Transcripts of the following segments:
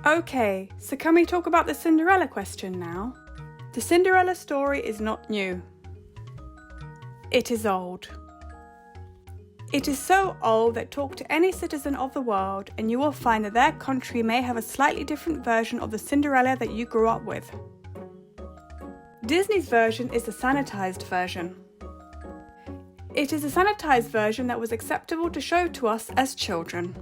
Okay, so can we talk about the Cinderella question now? The Cinderella story is not new. It is old. It is so old that talk to any citizen of the world and you will find that their country may have a slightly different version of the Cinderella that you grew up with. Disney's version is the sanitized version. It is a sanitized version that was acceptable to show to us as children.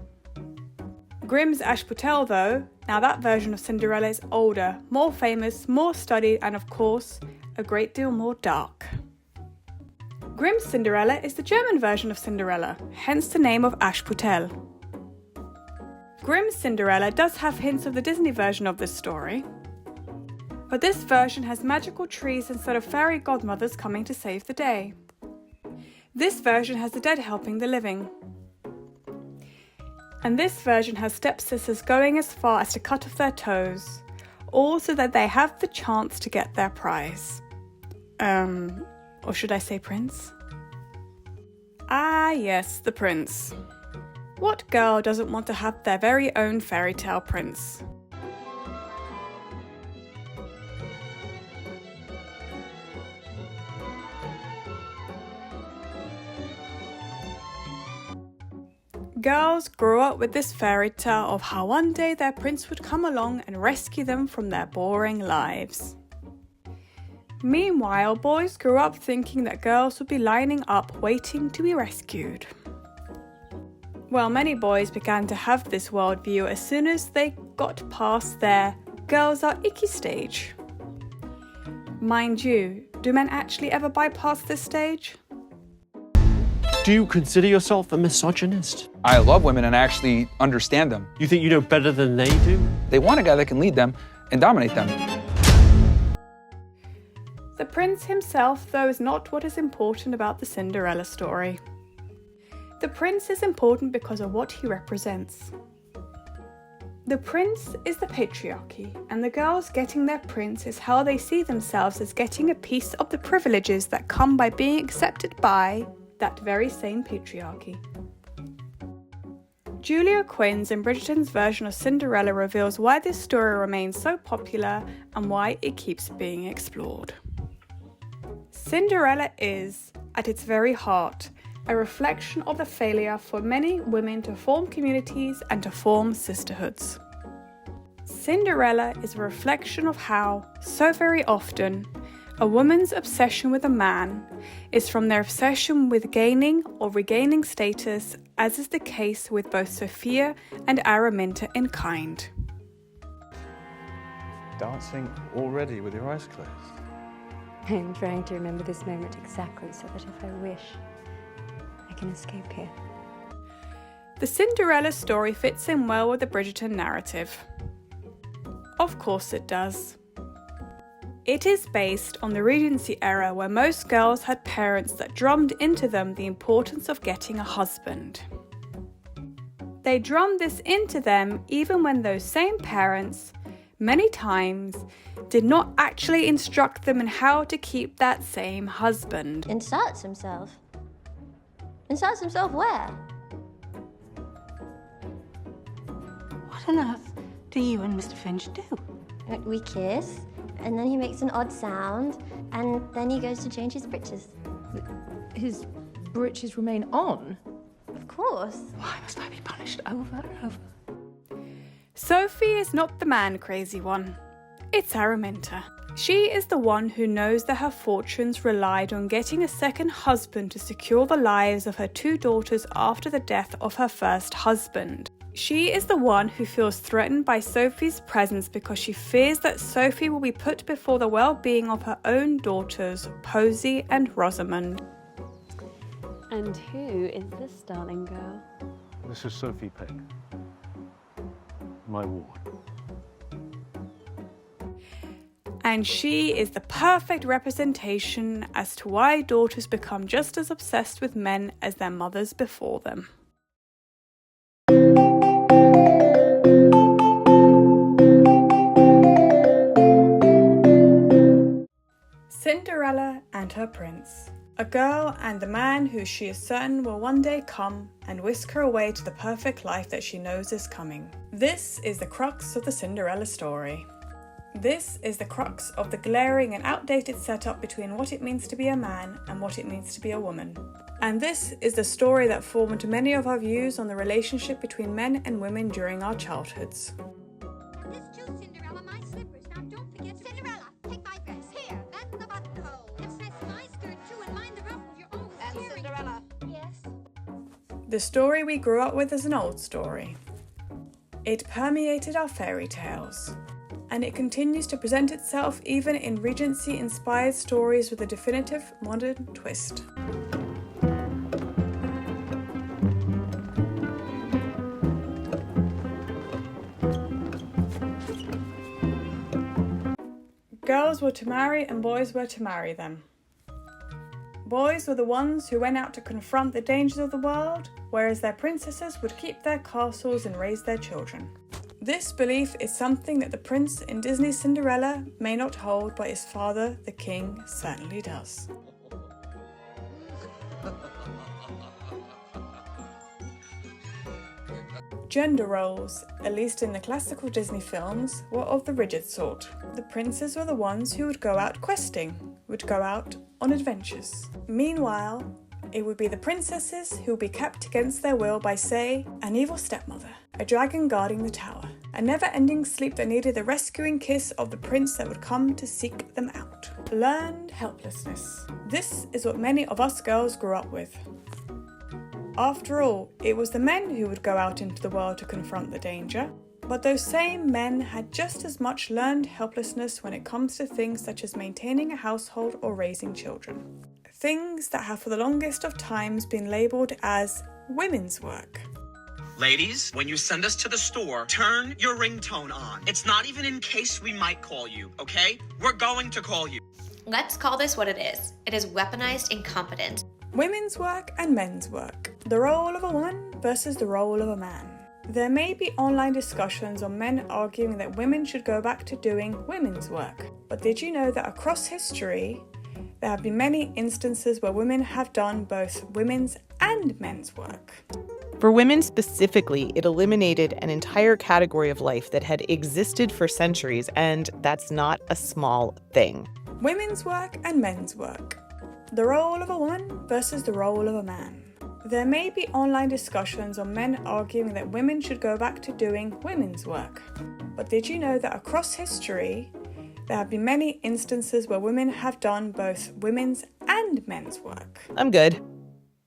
Grimm's Ashputtel though, now that version of Cinderella is older, more famous, more studied and of course, a great deal more dark. Grimm's Cinderella is the German version of Cinderella, hence the name of Ashputtel. Grimm's Cinderella does have hints of the Disney version of this story, but this version has magical trees instead of fairy godmothers coming to save the day. This version has the dead helping the living. And this version has stepsisters going as far as to cut off their toes, all so that they have the chance to get their prize. Or should I say prince? Ah yes, the prince. What girl doesn't want to have their very own fairy tale prince? Girls grow up with this fairy tale of how one day their prince would come along and rescue them from their boring lives. Meanwhile, boys grew up thinking that girls would be lining up waiting to be rescued. Well, many boys began to have this worldview as soon as they got past their girls are icky stage. Mind you, do men actually ever bypass this stage? Do you consider yourself a misogynist? I love women and I actually understand them. You think you know better than they do? They want a guy that can lead them and dominate them. The prince himself, though, is not what is important about the Cinderella story. The prince is important because of what he represents. The prince is the patriarchy, and the girls getting their prince is how they see themselves as getting a piece of the privileges that come by being accepted by that very same patriarchy. Julia Quinn's and Bridgerton's version of Cinderella reveals why this story remains so popular and why it keeps being explored. Cinderella is, at its very heart, a reflection of the failure for many women to form communities and to form sisterhoods. Cinderella is a reflection of how, so very often, a woman's obsession with a man is from their obsession with gaining or regaining status, as is the case with both Sophia and Araminta in Kind. Dancing already with your eyes closed. I'm trying to remember this moment exactly so that if I wish, I can escape here. The Cinderella story fits in well with the Bridgerton narrative. Of course it does. It is based on the Regency era where most girls had parents that drummed into them the importance of getting a husband. They drummed this into them even when those same parents, many times, did not actually instruct them in how to keep that same husband. Inserts himself? Inserts himself where? What on earth do you and Mr. Finch do? We kiss, and then he makes an odd sound, and then he goes to change his breeches. His breeches remain on? Of course. Why must I be punished over and over? Sophie is not the man-crazy one. It's Araminta. She is the one who knows that her fortunes relied on getting a second husband to secure the lives of her two daughters after the death of her first husband. She is the one who feels threatened by Sophie's presence because she fears that Sophie will be put before the well-being of her own daughters, Posy and Rosamond. And who is this darling girl? This is Sophie Peck, my ward. And she is the perfect representation as to why daughters become just as obsessed with men as their mothers before them. Cinderella and her prince. A girl and the man who she is certain will one day come and whisk her away to the perfect life that she knows is coming. This is the crux of the Cinderella story. This is the crux of the glaring and outdated setup between what it means to be a man and what it means to be a woman. And this is the story that formed many of our views on the relationship between men and women during our childhoods. This too, Cinderella, my slippers. Now don't forget, Cinderella, take my dress. Here, that's the buttonhole. Let's mess my skirt too and mind the ruff of your own. And Cinderella. Yes. The story we grew up with is an old story. It permeated our fairy tales. And it continues to present itself even in Regency-inspired stories with a definitive modern twist. Girls were to marry and boys were to marry them. Boys were the ones who went out to confront the dangers of the world, whereas their princesses would keep their castles and raise their children. This belief is something that the prince in Disney's Cinderella may not hold, but his father, the king, certainly does. Gender roles, at least in the classical Disney films, were of the rigid sort. The princes were the ones who would go out questing, would go out on adventures. Meanwhile, it would be the princesses who would be kept against their will by, say, an evil stepmother, a dragon guarding the tower, a never-ending sleep that needed the rescuing kiss of the prince that would come to seek them out. Learned helplessness. This is what many of us girls grew up with. After all, it was the men who would go out into the world to confront the danger, but those same men had just as much learned helplessness when it comes to things such as maintaining a household or raising children. Things that have for the longest of times been labelled as women's work. Ladies, when you send us to the store, turn your ringtone on. It's not even in case we might call you, okay? We're going to call you. Let's call this what it is. It is weaponized incompetence. Women's work and men's work. The role of a woman versus the role of a man. There may be online discussions on men arguing that women should go back to doing women's work. But did you know that across history, there have been many instances where women have done both women's and men's work? For women specifically, it eliminated an entire category of life that had existed for centuries, and that's not a small thing. Women's work and men's work. The role of a woman versus the role of a man. There may be online discussions on men arguing that women should go back to doing women's work. But did you know that across history, there have been many instances where women have done both women's and men's work? I'm good.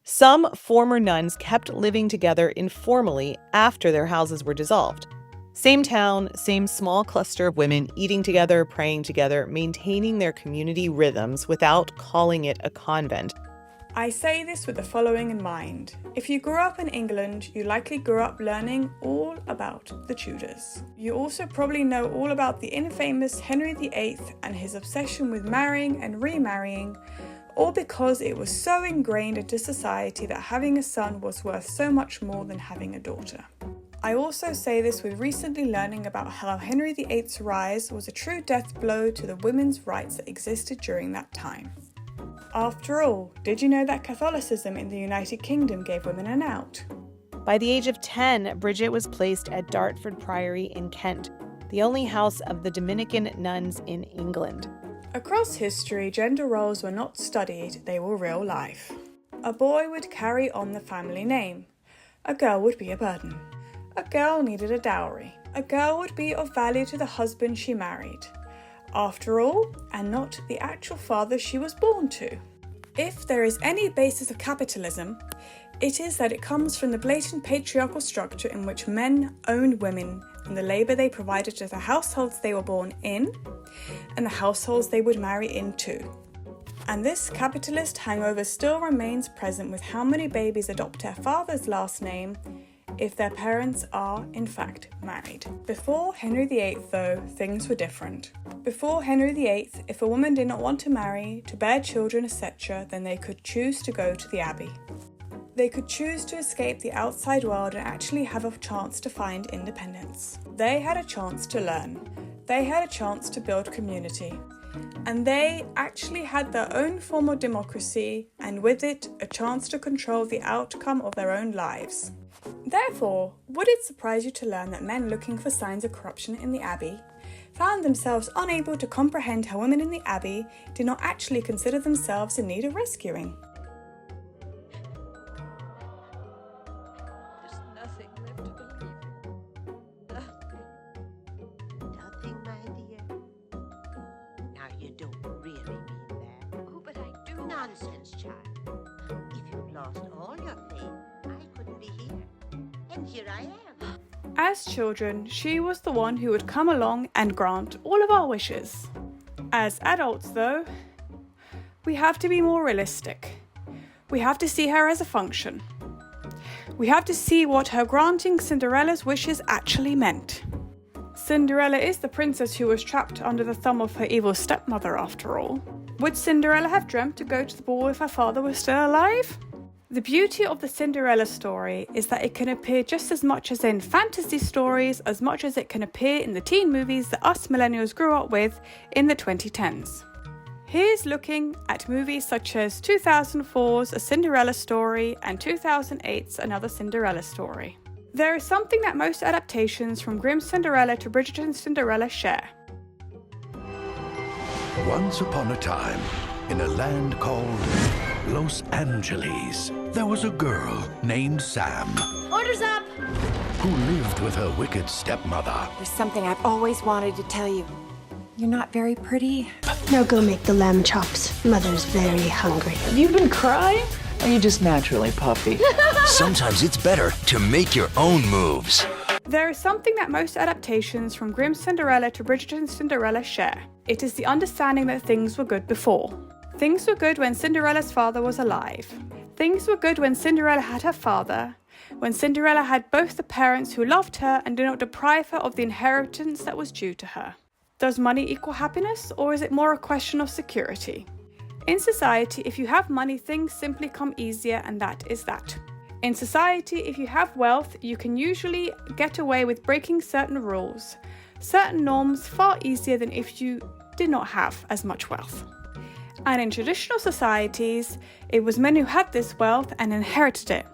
Some former nuns kept living together informally after their houses were dissolved. Same town, same small cluster of women eating together, praying together, maintaining their community rhythms without calling it a convent. I say this with the following in mind. If you grew up in England, you likely grew up learning all about the Tudors. You also probably know all about the infamous Henry VIII and his obsession with marrying and remarrying, all because it was so ingrained into society that having a son was worth so much more than having a daughter. I also say this with recently learning about how Henry VIII's rise was a true death blow to the women's rights that existed during that time. After all, did you know that Catholicism in the United Kingdom gave women an out? By the age of 10, Bridget was placed at Dartford Priory in Kent, the only house of the Dominican nuns in England. Across history, gender roles were not studied, they were real life. A boy would carry on the family name. A girl would be a burden. A girl needed a dowry. A girl would be of value to the husband she married. After all, and not the actual father she was born to. If there is any basis of capitalism, it is that it comes from the blatant patriarchal structure in which men owned women and the labour they provided to the households they were born in and the households they would marry into. And this capitalist hangover still remains present with how many babies adopt their father's last name if their parents are, in fact, married. Before Henry VIII, though, things were different. Before Henry VIII, if a woman did not want to marry, to bear children, etc., then they could choose to go to the abbey. They could choose to escape the outside world and actually have a chance to find independence. They had a chance to learn. They had a chance to build community. And they actually had their own form of democracy, and with it, a chance to control the outcome of their own lives. Therefore, would it surprise you to learn that men looking for signs of corruption in the Abbey found themselves unable to comprehend how women in the Abbey did not actually consider themselves in need of rescuing? There's nothing left to believe in. Nothing, my dear. Now, you don't really mean that. Oh, but I do. Nonsense, child. If you've lost all your faith, I couldn't be here. And here I am. As children, she was the one who would come along and grant all of our wishes. As adults, though, we have to be more realistic. We have to see her as a function. We have to see what her granting Cinderella's wishes actually meant. Cinderella is the princess who was trapped under the thumb of her evil stepmother, after all. Would Cinderella have dreamt to go to the ball if her father was still alive? The beauty of the Cinderella story is that it can appear just as much as in fantasy stories as much as it can appear in the teen movies that us millennials grew up with in the 2010s. Here's looking at movies such as 2004's A Cinderella Story and 2008's Another Cinderella Story. There is something that most adaptations from Grimm's Cinderella to Bridgerton's Cinderella share. Once upon a time, in a land called Los Angeles, there was a girl named Sam. Orders up! Who lived with her wicked stepmother. There's something I've always wanted to tell you. You're not very pretty. Now go make the lamb chops. Mother's very hungry. Have you been crying? Or are you just naturally puffy? Sometimes it's better to make your own moves. There is something that most adaptations from Grimm's Cinderella to Bridgerton's Cinderella share. It is the understanding that things were good before. Things were good when Cinderella's father was alive. Things were good when Cinderella had her father, when Cinderella had both the parents who loved her and did not deprive her of the inheritance that was due to her. Does money equal happiness, or is it more a question of security? In society, if you have money, things simply come easier, and that is that. In society, if you have wealth, you can usually get away with breaking certain rules, certain norms far easier than if you did not have as much wealth. And in traditional societies, it was men who had this wealth and inherited it,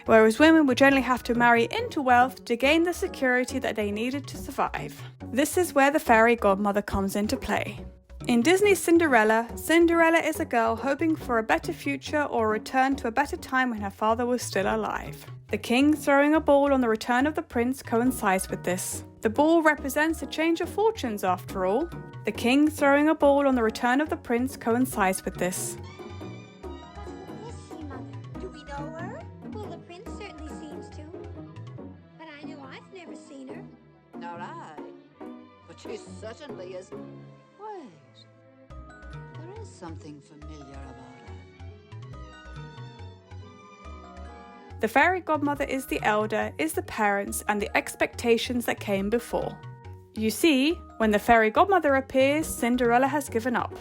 whereas women would generally have to marry into wealth to gain the security that they needed to survive. This is where the fairy godmother comes into play. In Disney's Cinderella, Cinderella is a girl hoping for a better future or a return to a better time when her father was still alive. The king throwing a ball on the return of the prince coincides with this. The ball represents a change of fortunes after all. The king throwing a ball on the return of the prince coincides with this. Is she, Mother? Do we know her? Well, the prince certainly seems to. But I know I've never seen her. Nor I. But she certainly is. Wait. There is something familiar about her. The fairy godmother is the elder, is the parents, and the expectations that came before. You see, when the fairy godmother appears, Cinderella has given up.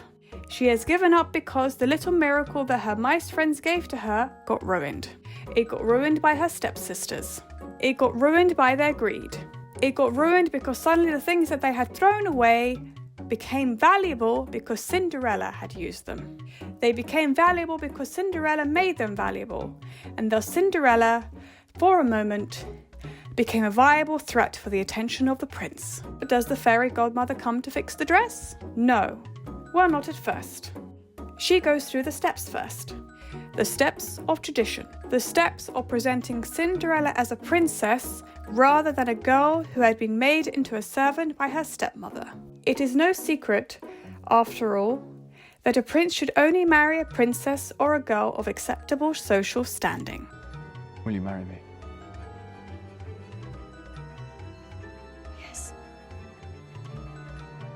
She has given up because the little miracle that her mice friends gave to her got ruined. It got ruined by her stepsisters. It got ruined by their greed. It got ruined because suddenly the things that they had thrown away became valuable because Cinderella had used them. They became valuable because Cinderella made them valuable, and thus Cinderella, for a moment, became a viable threat for the attention of the prince. But does the fairy godmother come to fix the dress? No. Well, not at first. She goes through the steps first. The steps of tradition. The steps of presenting Cinderella as a princess rather than a girl who had been made into a servant by her stepmother. It is no secret, after all, that a prince should only marry a princess or a girl of acceptable social standing. Will you marry me? Yes.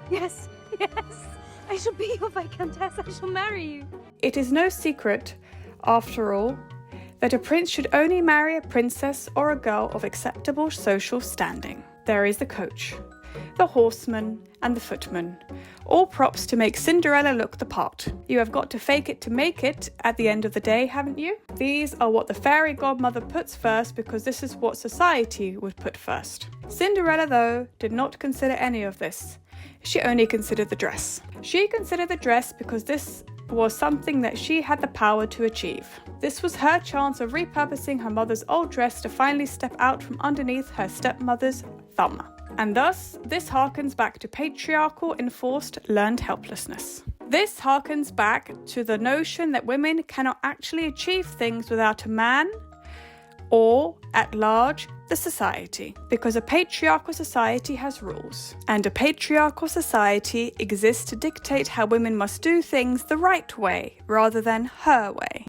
Yes, yes. I shall be your Viscountess. I shall marry you. It is no secret, after all, that a prince should only marry a princess or a girl of acceptable social standing. There is the coach, the horseman, and the footman, all props to make Cinderella look the part. You have got to fake it to make it at the end of the day, haven't you? These are what the fairy godmother puts first because this is what society would put first. Cinderella, though, did not consider any of this. she only considered the dress. She considered the dress because this was something that she had the power to achieve. This was her chance of repurposing her mother's old dress to finally step out from underneath her stepmother's thumb. And thus, this harkens back to patriarchal enforced learned helplessness. This harkens back to the notion that women cannot actually achieve things without a man, or, at large, the society. Because a patriarchal society has rules, and a patriarchal society exists to dictate how women must do things the right way, rather than her way.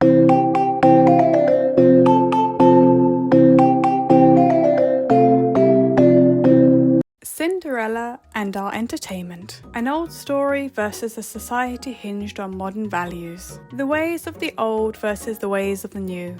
Cinderella and our entertainment. An old story versus a society hinged on modern values. The ways of the old versus the ways of the new.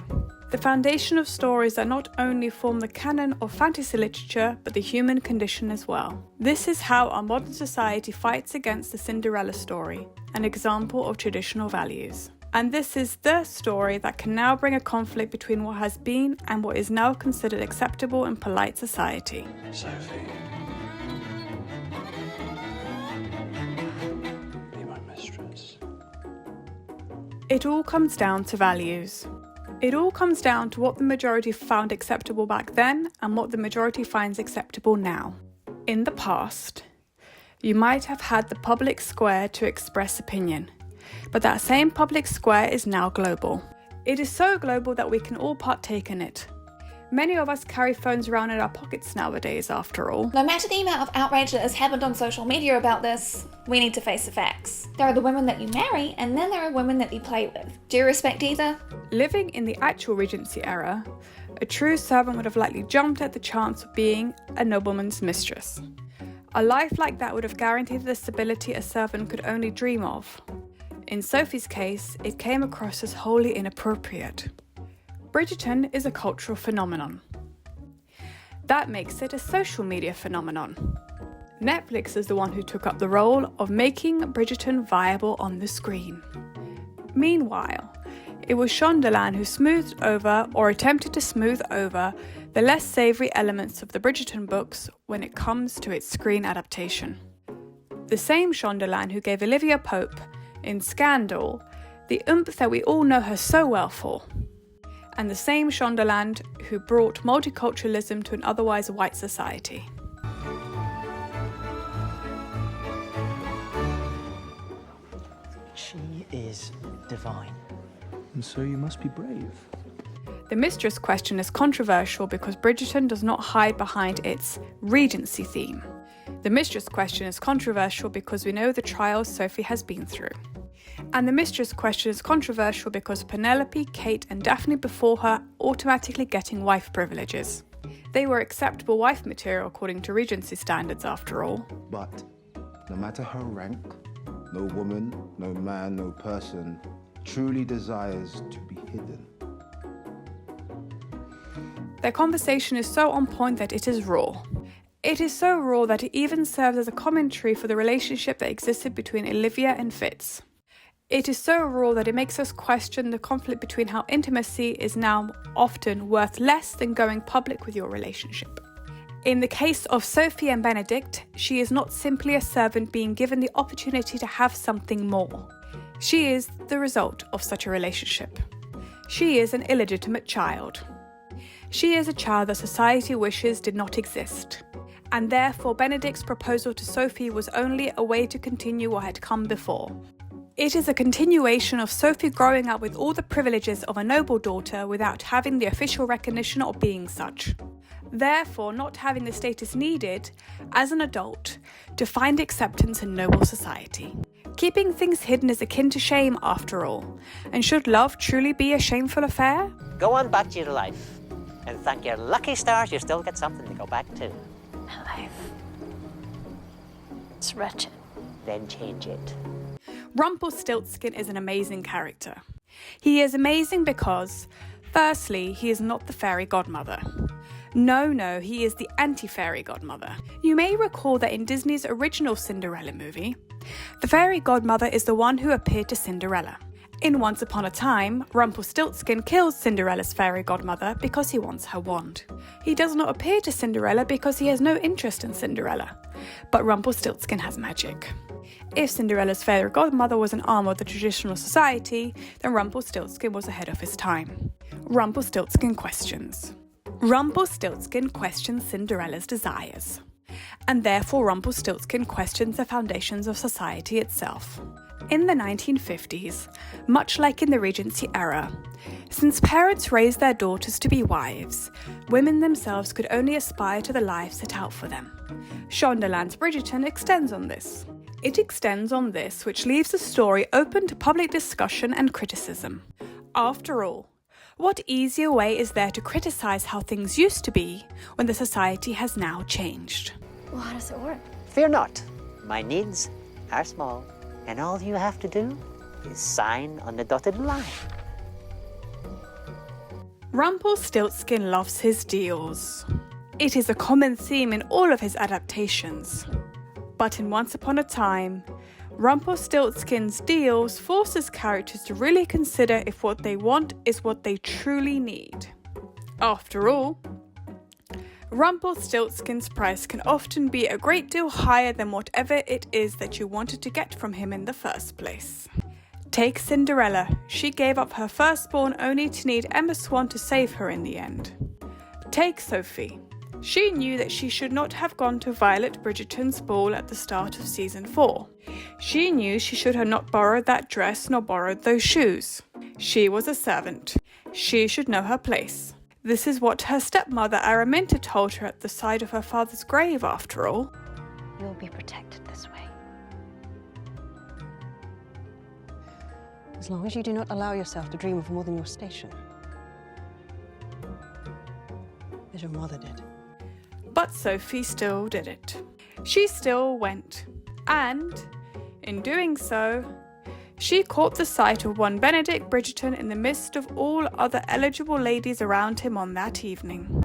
The foundation of stories that not only form the canon of fantasy literature, but the human condition as well. This is how our modern society fights against the Cinderella story, an example of traditional values. And this is the story that can now bring a conflict between what has been and what is now considered acceptable in polite society. Sophie. Be my mistress. It all comes down to values. It all comes down to what the majority found acceptable back then and what the majority finds acceptable now. In the past, you might have had the public square to express opinion, but that same public square is now global. It is so global that we can all partake in it. Many of us carry phones around in our pockets nowadays, after all. No matter the amount of outrage that has happened on social media about this, we need to face the facts. There are the women that you marry, and then there are women that you play with. Do you respect either? Living in the actual Regency era, a true servant would have likely jumped at the chance of being a nobleman's mistress. A life like that would have guaranteed the stability a servant could only dream of. In Sophie's case, it came across as wholly inappropriate. Bridgerton is a cultural phenomenon. That makes it a social media phenomenon. Netflix is the one who took up the role of making Bridgerton viable on the screen. Meanwhile, it was Shondaland who smoothed over, or attempted to smooth over, the less savoury elements of the Bridgerton books when it comes to its screen adaptation. The same Shondaland who gave Olivia Pope, in Scandal, the oomph that we all know her so well for. And the same Shondaland who brought multiculturalism to an otherwise white society. She is divine. And so you must be brave. The mistress question is controversial because Bridgerton does not hide behind its Regency theme. The mistress question is controversial because we know the trials Sophie has been through. And the mistress question is controversial because Penelope, Kate and Daphne before her automatically getting wife privileges. They were acceptable wife material according to Regency standards after all. But no matter her rank, no woman, no man, no person truly desires to be hidden. Their conversation is so on point that it is raw. It is so raw that it even serves as a commentary for the relationship that existed between Olivia and Fitz. It is so raw that it makes us question the conflict between how intimacy is now often worth less than going public with your relationship. In the case of Sophie and Benedict, she is not simply a servant being given the opportunity to have something more. She is the result of such a relationship. She is an illegitimate child. She is a child that society wishes did not exist. And therefore Benedict's proposal to Sophie was only a way to continue what had come before. It is a continuation of Sophie growing up with all the privileges of a noble daughter without having the official recognition of being such. Therefore, not having the status needed, as an adult, to find acceptance in noble society. Keeping things hidden is akin to shame, after all. And should love truly be a shameful affair? Go on back to your life, and thank your lucky stars you still get something to go back to. My life. It's wretched. Then change it. Rumpelstiltskin is an amazing character. He is amazing because, firstly, he is not the fairy godmother. No, he is the anti-fairy godmother. You may recall that in Disney's original Cinderella movie, the fairy godmother is the one who appeared to Cinderella. In Once Upon a Time, Rumpelstiltskin kills Cinderella's fairy godmother because he wants her wand. He does not appear to Cinderella because he has no interest in Cinderella, but Rumpelstiltskin has magic. If Cinderella's fairy godmother was an arm of the traditional society, then Rumpelstiltskin was ahead of his time. Rumpelstiltskin questions. Rumpelstiltskin questions Cinderella's desires, and therefore Rumpelstiltskin questions the foundations of society itself. In the 1950s, much like in the Regency era, since parents raised their daughters to be wives, women themselves could only aspire to the life set out for them. Shondaland's Bridgerton extends on this. It extends on this, which leaves the story open to public discussion and criticism. After all, what easier way is there to criticize how things used to be when the society has now changed? Well, how does it work? Fear not. My needs are small, and all you have to do is sign on the dotted line. Rumpelstiltskin loves his deals. It is a common theme in all of his adaptations. But in Once Upon a Time, Rumpelstiltskin's deals forces characters to really consider if what they want is what they truly need. After all, Rumpelstiltskin's price can often be a great deal higher than whatever it is that you wanted to get from him in the first place. Take Cinderella. She gave up her firstborn only to need Emma Swan to save her in the end. Take Sophie. She knew that she should not have gone to Violet Bridgerton's ball at the start of season 4. She knew she should have not borrowed that dress nor borrowed those shoes. She was a servant. She should know her place. This is what her stepmother Araminta told her at the side of her father's grave, after all. You'll be protected this way. As long as you do not allow yourself to dream of more than your station. As your mother did. But Sophie still did it. She still went, and, in doing so, she caught the sight of one Benedict Bridgerton in the midst of all other eligible ladies around him on that evening.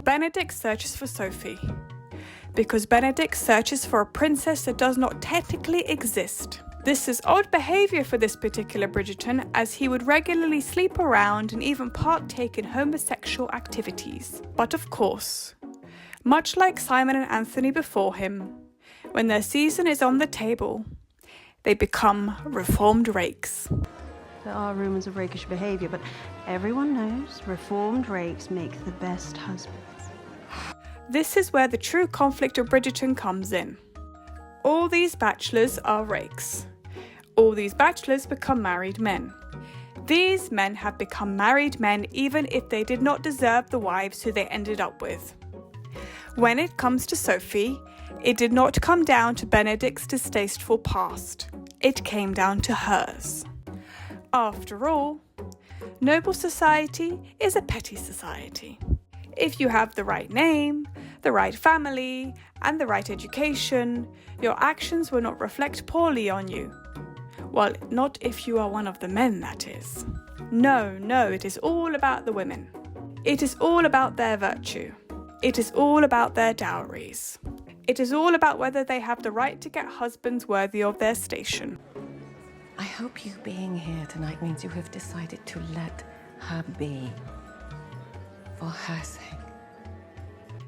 Benedict searches for Sophie, because Benedict searches for a princess that does not technically exist. This is odd behaviour for this particular Bridgerton, as he would regularly sleep around and even partake in homosexual activities. But of course, much like Simon and Anthony before him, when their season is on the table, they become reformed rakes. There are rumours of rakish behaviour, but everyone knows reformed rakes make the best husbands. This is where the true conflict of Bridgerton comes in. All these bachelors are rakes. All these bachelors become married men. These men have become married men even if they did not deserve the wives who they ended up with. When it comes to Sophie, it did not come down to Benedict's distasteful past. It came down to hers. After all, noble society is a petty society. If you have the right name, the right family, and the right education, your actions will not reflect poorly on you. Well, not if you are one of the men, that is. No, it is all about the women. It is all about their virtue. It is all about their dowries. It is all about whether they have the right to get husbands worthy of their station. I hope you being here tonight means you have decided to let her be. For her sake.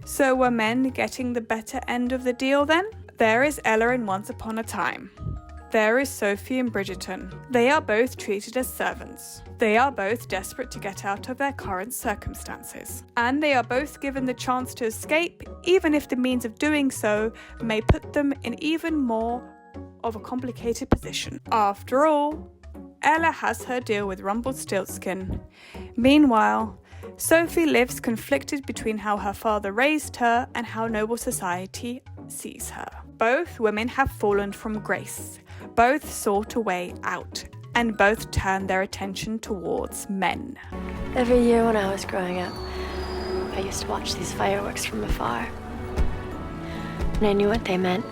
So were men getting the better end of the deal then? There is Ella in Once Upon a Time. There is Sophie in Bridgerton. They are both treated as servants. They are both desperate to get out of their current circumstances. And they are both given the chance to escape, even if the means of doing so may put them in even more of a complicated position. After all, Ella has her deal with Rumpelstiltskin. Meanwhile, Sophie lives conflicted between how her father raised her and how noble society sees her. Both women have fallen from grace. Both sought a way out, and both turned their attention towards men. Every year when I was growing up, I used to watch these fireworks from afar. And I knew what they meant.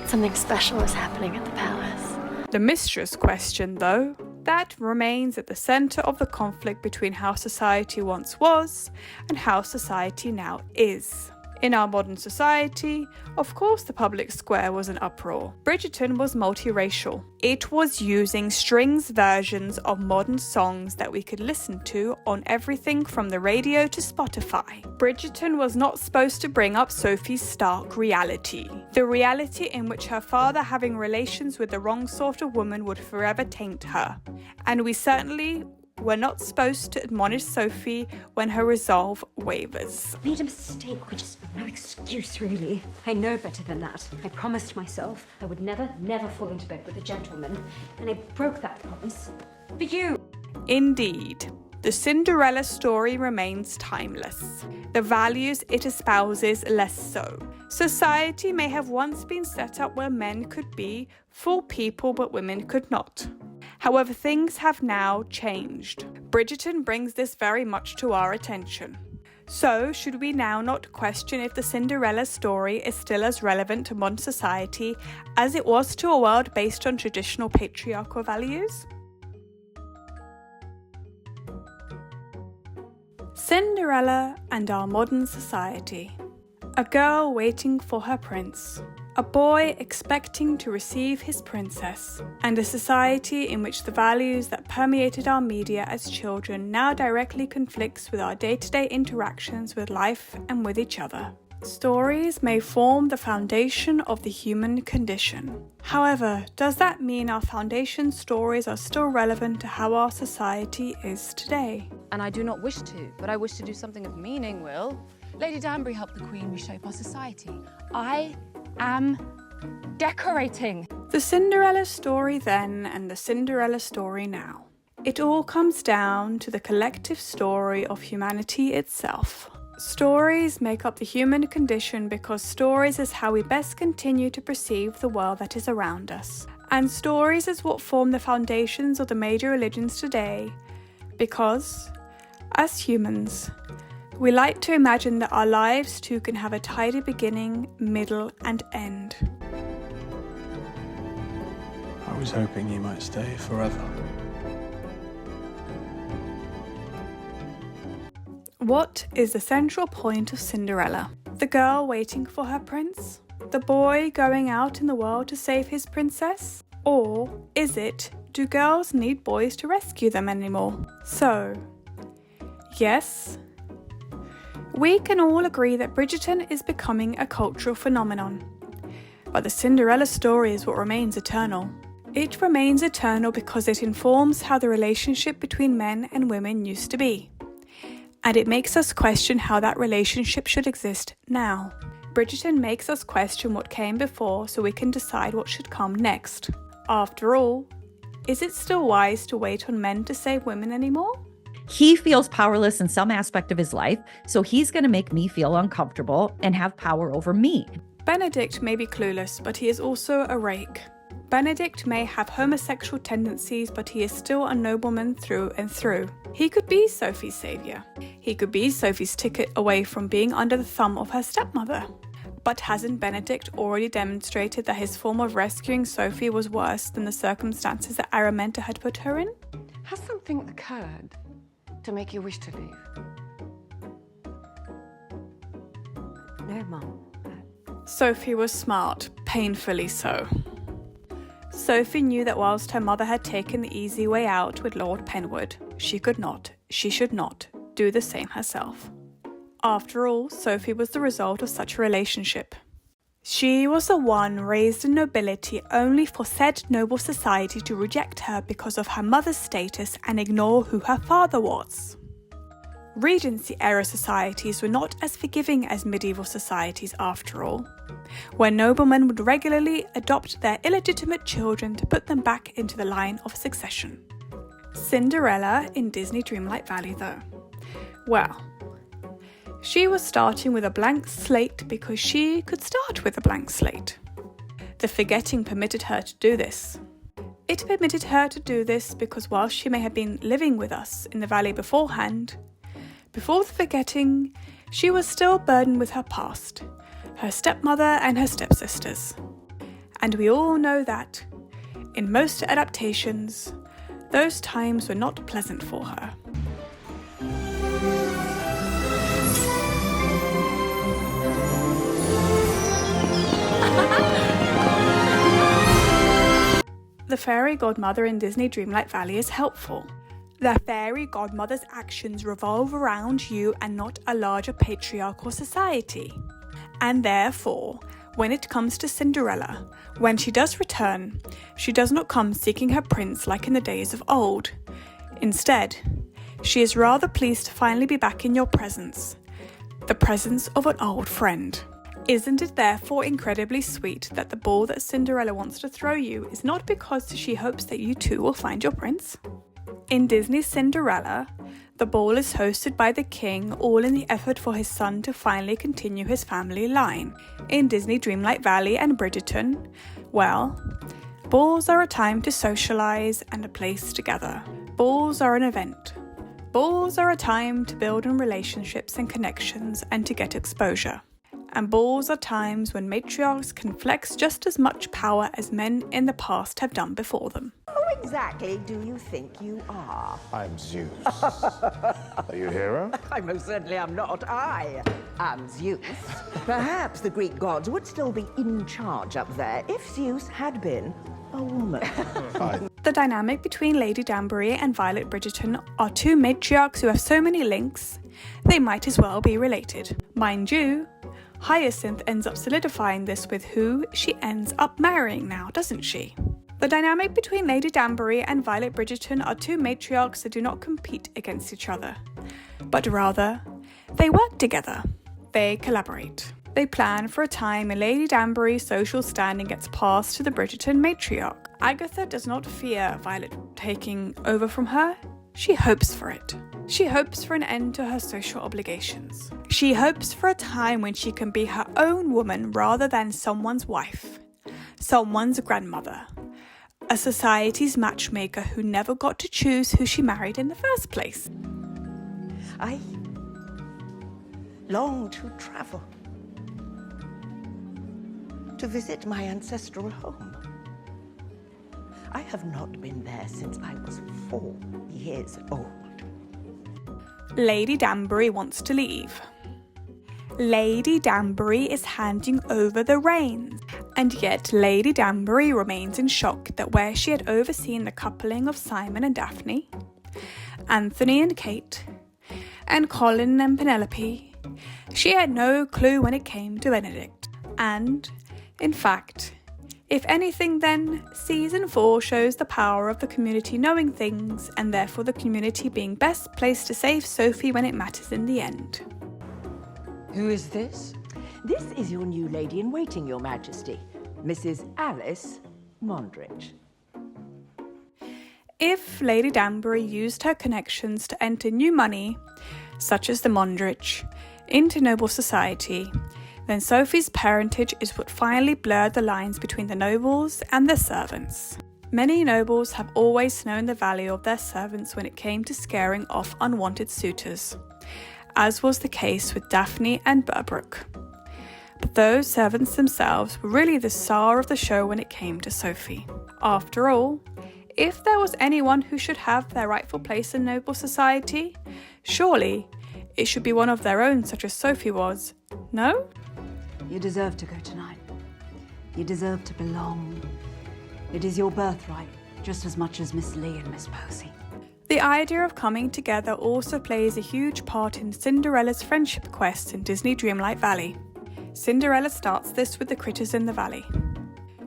Something special was happening at the palace. The mistress question, though, That remains at the centre of the conflict between how society once was and how society now is. In our modern society, of course the public square was an uproar. Bridgerton was multiracial. It was using strings versions of modern songs that we could listen to on everything from the radio to Spotify. Bridgerton was not supposed to bring up Sophie's stark reality. The reality in which her father having relations with the wrong sort of woman would forever taint her. And we certainly were not supposed to admonish Sophie when her resolve wavers. Made a mistake, which is no excuse, really. I know better than that. I promised myself I would never fall into bed with a gentleman, and I broke that promise. For you! Indeed. The Cinderella story remains timeless. The values it espouses less so. Society may have once been set up where men could be full people but women could not. However, things have now changed. Bridgerton brings this very much to our attention. So, should we now not question if the Cinderella story is still as relevant to modern society as it was to a world based on traditional patriarchal values? Cinderella and our modern society. A girl waiting for her prince. A boy expecting to receive his princess, and a society in which the values that permeated our media as children now directly conflicts with our day-to-day interactions with life and with each other. Stories may form the foundation of the human condition. However, does that mean our foundation stories are still relevant to how our society is today? And I do not wish to, but I wish to do something of meaning, Will. Lady Danbury helped the Queen reshape our society. I am decorating. The Cinderella story then and the Cinderella story now. It all comes down to the collective story of humanity itself. Stories make up the human condition because stories is how we best continue to perceive the world that is around us. And stories is what form the foundations of the major religions today because, as humans, we like to imagine that our lives too can have a tidy beginning, middle, and end. I was hoping you might stay forever. What is the central point of Cinderella? The girl waiting for her prince? The boy going out in the world to save his princess? Or is it, do girls need boys to rescue them anymore? So, yes, we can all agree that Bridgerton is becoming a cultural phenomenon. But the Cinderella story is what remains eternal. It remains eternal because it informs how the relationship between men and women used to be. And it makes us question how that relationship should exist now. Bridgerton makes us question what came before so we can decide what should come next. After all, is it still wise to wait on men to save women anymore? He feels powerless in some aspect of his life, so he's going to make me feel uncomfortable and have power over me. Benedict may be clueless, but he is also a rake. Benedict may have homosexual tendencies, but he is still a nobleman through and through. He could be Sophie's saviour. He could be Sophie's ticket away from being under the thumb of her stepmother. But hasn't Benedict already demonstrated that his form of rescuing Sophie was worse than the circumstances that Araminta had put her in? Has something occurred to make you wish to leave? No, Mum. Sophie was smart, painfully so. Sophie knew that whilst her mother had taken the easy way out with Lord Penwood, she should not, do the same herself. After all, Sophie was the result of such a relationship. She was the one raised in nobility only for said noble society to reject her because of her mother's status and ignore who her father was. Regency-era societies were not as forgiving as medieval societies after all, where noblemen would regularly adopt their illegitimate children to put them back into the line of succession. Cinderella in Disney Dreamlight Valley though. Well, she was starting with a blank slate because she could start with a blank slate. The forgetting permitted her to do this. It permitted her to do this because while she may have been living with us in the valley beforehand, before the forgetting, she was still burdened with her past, her stepmother and her stepsisters. And we all know that, in most adaptations, Those times were not pleasant for her. The fairy godmother in Disney Dreamlight Valley is helpful. The fairy godmother's actions revolve around you and not a larger patriarchal society. And therefore, when it comes to Cinderella, when she does return, she does not come seeking her prince like in the days of old. Instead, she is rather pleased to finally be back in your presence, the presence of an old friend. Isn't it therefore incredibly sweet that the ball that Cinderella wants to throw you is not because she hopes that you too will find your prince? In Disney's Cinderella, the ball is hosted by the king, all in the effort for his son to finally continue his family line. In Disney Dreamlight Valley and Bridgerton, well, balls are a time to socialise and a place to gather. Balls are an event. Balls are a time to build on relationships and connections and to get exposure. And balls are times when matriarchs can flex just as much power as men in the past have done before them. Who exactly do you think you are? I'm Zeus. Are you a hero? I most certainly am not. I am Zeus. Perhaps the Greek gods would still be in charge up there if Zeus had been a woman. The dynamic between Lady Danbury and Violet Bridgerton are two matriarchs who have so many links, they might as well be related. Mind you, Hyacinth ends up solidifying this with who she ends up marrying now, doesn't she? The dynamic between Lady Danbury and Violet Bridgerton are two matriarchs that do not compete against each other, but rather, they work together. They collaborate. They plan for a time when Lady Danbury's social standing gets passed to the Bridgerton matriarch. Agatha does not fear Violet taking over from her. She hopes for it. She hopes for an end to her social obligations. She hopes for a time when she can be her own woman rather than someone's wife, someone's grandmother, a society's matchmaker who never got to choose who she married in the first place. I long to travel, to visit my ancestral home. I have not been there since I was 4 years old. Lady Danbury wants to leave. Lady Danbury is handing over the reins, and yet Lady Danbury remains in shock that where she had overseen the coupling of Simon and Daphne, Anthony and Kate, and Colin and Penelope, she had no clue when it came to Benedict. And, in fact, if anything then, Season 4 shows the power of the community knowing things, and therefore the community being best placed to save Sophie when it matters in the end. Who is this? This is your new lady-in-waiting, Your Majesty, Mrs. Alice Mondridge. If Lady Danbury used her connections to enter new money, such as the Mondridge, into noble society, then Sophie's parentage is what finally blurred the lines between the nobles and their servants. Many nobles have always known the value of their servants when it came to scaring off unwanted suitors, as was the case with Daphne and Berbrook. But those servants themselves were really the star of the show when it came to Sophie. After all, if there was anyone who should have their rightful place in noble society, surely it should be one of their own such as Sophie was, no? You deserve to go tonight. You deserve to belong. It is your birthright, just as much as Miss Lee and Miss Percy. The idea of coming together also plays a huge part in Cinderella's friendship quest in Disney Dreamlight Valley. Cinderella starts this with the critters in the valley.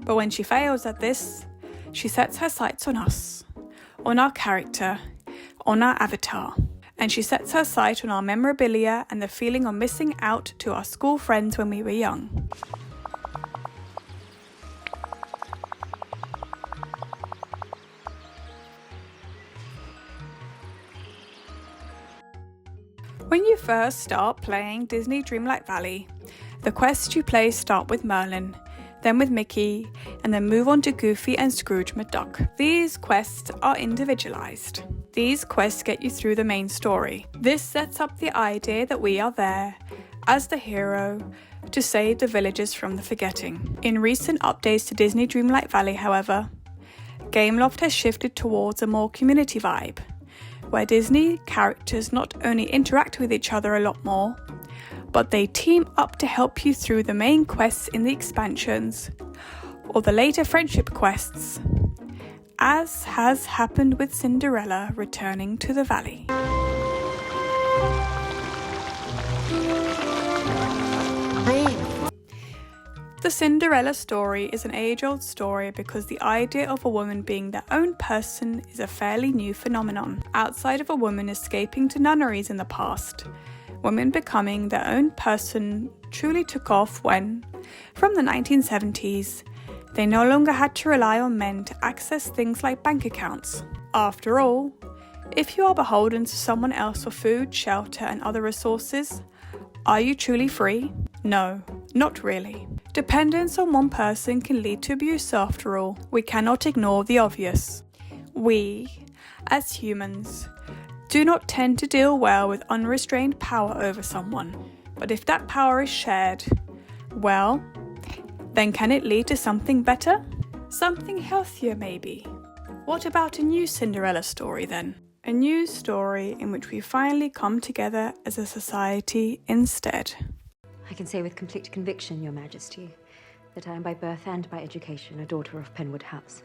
But when she fails at this, she sets her sights on us, on our character, on our avatar. And she sets her sight on our memorabilia and the feeling of missing out to our school friends when we were young. When you first start playing Disney Dreamlight Valley, the quests you play start with Merlin, then with Mickey, and then move on to Goofy and Scrooge McDuck. These quests are individualized. These quests get you through the main story. This sets up the idea that we are there, as the hero, to save the villagers from the forgetting. In recent updates to Disney Dreamlight Valley, however, Gameloft has shifted towards a more community vibe, where Disney characters not only interact with each other a lot more, but they team up to help you through the main quests in the expansions, or the later friendship quests, as has happened with Cinderella returning to the valley. The Cinderella story is an age-old story because the idea of a woman being their own person is a fairly new phenomenon. Outside of a woman escaping to nunneries in the past, women becoming their own person truly took off when, from the 1970s, they no longer had to rely on men to access things like bank accounts. After all, if you are beholden to someone else for food, shelter, and other resources, are you truly free? No, not really. Dependence on one person can lead to abuse after all. We cannot ignore the obvious. We, as humans, do not tend to deal well with unrestrained power over someone. But if that power is shared, well, then can it lead to something better? Something healthier maybe? What about a new Cinderella story then? A new story in which we finally come together as a society instead. I can say with complete conviction, Your Majesty, that I am by birth and by education a daughter of Penwood House.